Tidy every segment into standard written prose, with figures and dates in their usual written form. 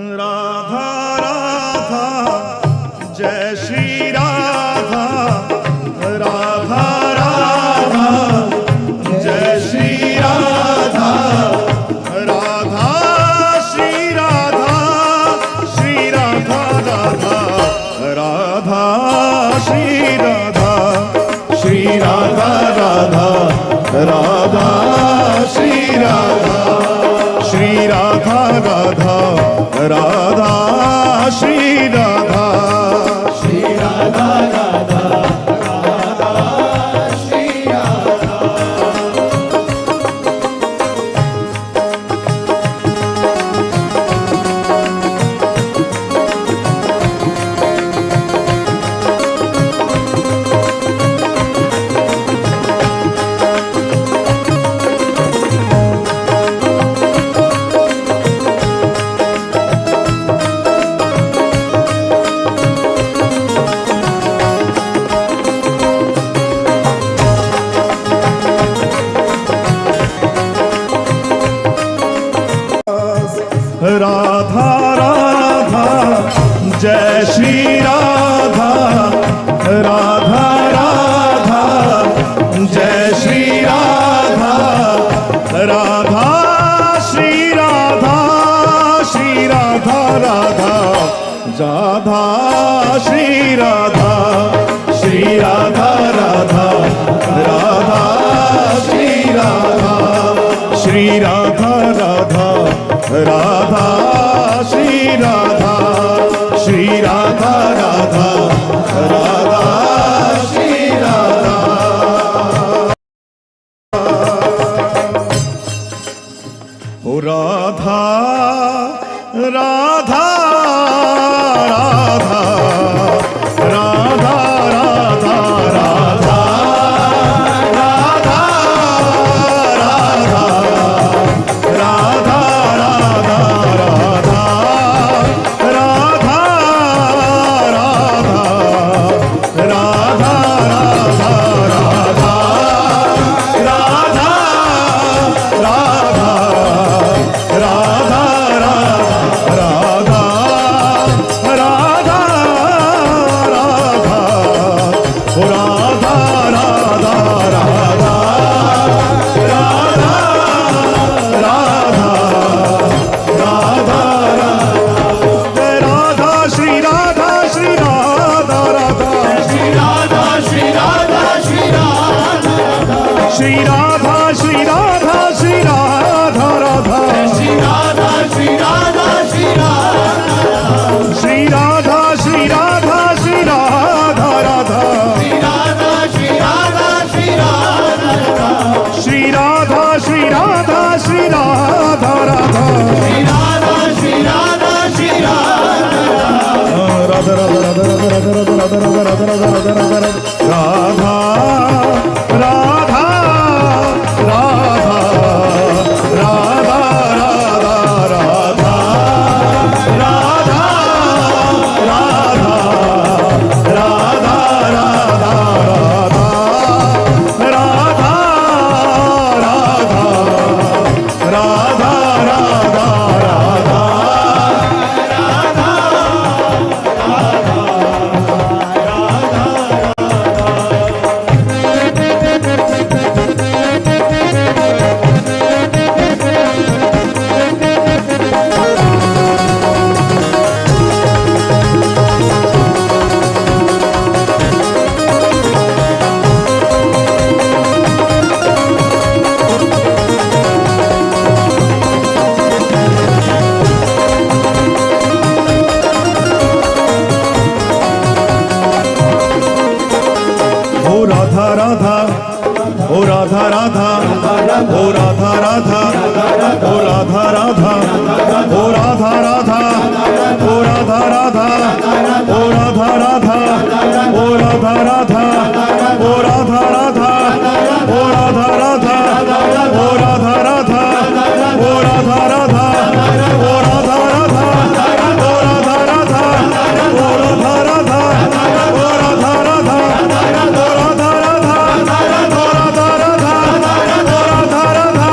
राधा राधा जय श्री राधा, राधा राधा जय श्री राधा, राधा श्री राधा, श्री राधा राधा, राधा श्री राधा, श्री राधा राधा, राधा श्री राधा, श्री राधा राधा, राधा श्री राधा, श्री राधा राधा, राधा श्री राधा। राधा राधा जय श्री राधा, राधा राधा जय श्री राधा, राधा श्री राधा, श्री राधा राधा, राधा श्री राधा, श्री राधा राधा, राधा श्री राधा, श्री राधा राधा, राधा श्री राधा, श्री राधा राधा, राधा श्री राधा। ओ राधा राधा राधा, राधा राधा राधा, राधा राधा, राधा श्री राधा श्री राधा श्री राधा राधा, श्री राधा श्री राधा श्री राधा, श्री राधा श्री राधा श्री राधा राधा, श्री राधा श्री राधा श्री राधा, श्री राधा श्री राधा श्री राधा राधा, श्री राधा श्री राधा श्री राधा, राधा राधा राधा राधा राधा राधा राधा राधा राधा, राधा राधा राधा, ओ राधा राधा, ओ राधा राधा, ओ राधा राधा, ओ राधा राधा, ओ राधा राधा, ओ राधा राधा, ओ राधा राधा, ओ राधा राधा, ओ राधा राधा, ओ राधा राधा, ओ राधा राधा, ओ राधा राधा, ओ राधा राधा, ओ राधा राधा, ओ राधा राधा, ओ राधा राधा,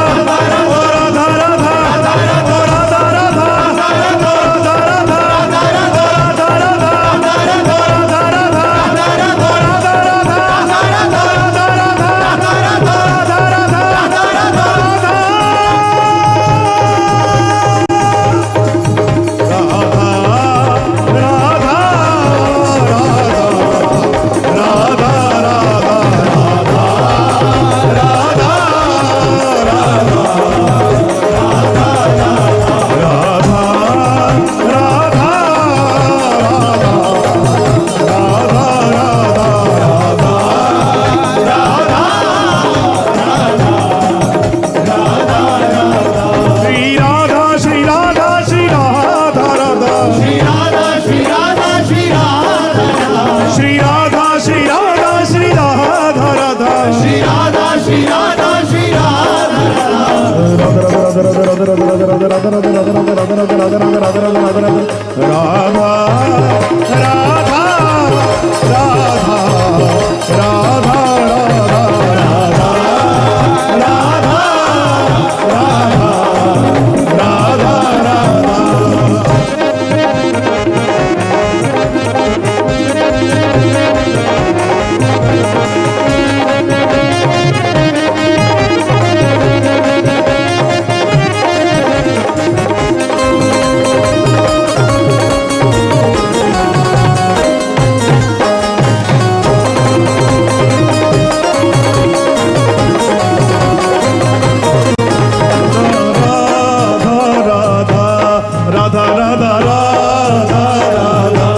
राधा राधा राधा राधा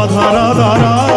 राधा राधा राधा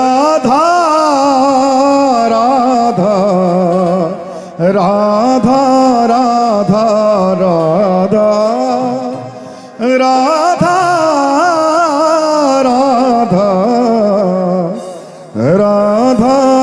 রাধা রাধা রাধা রাধা রাধা রাধা রাধা রাধা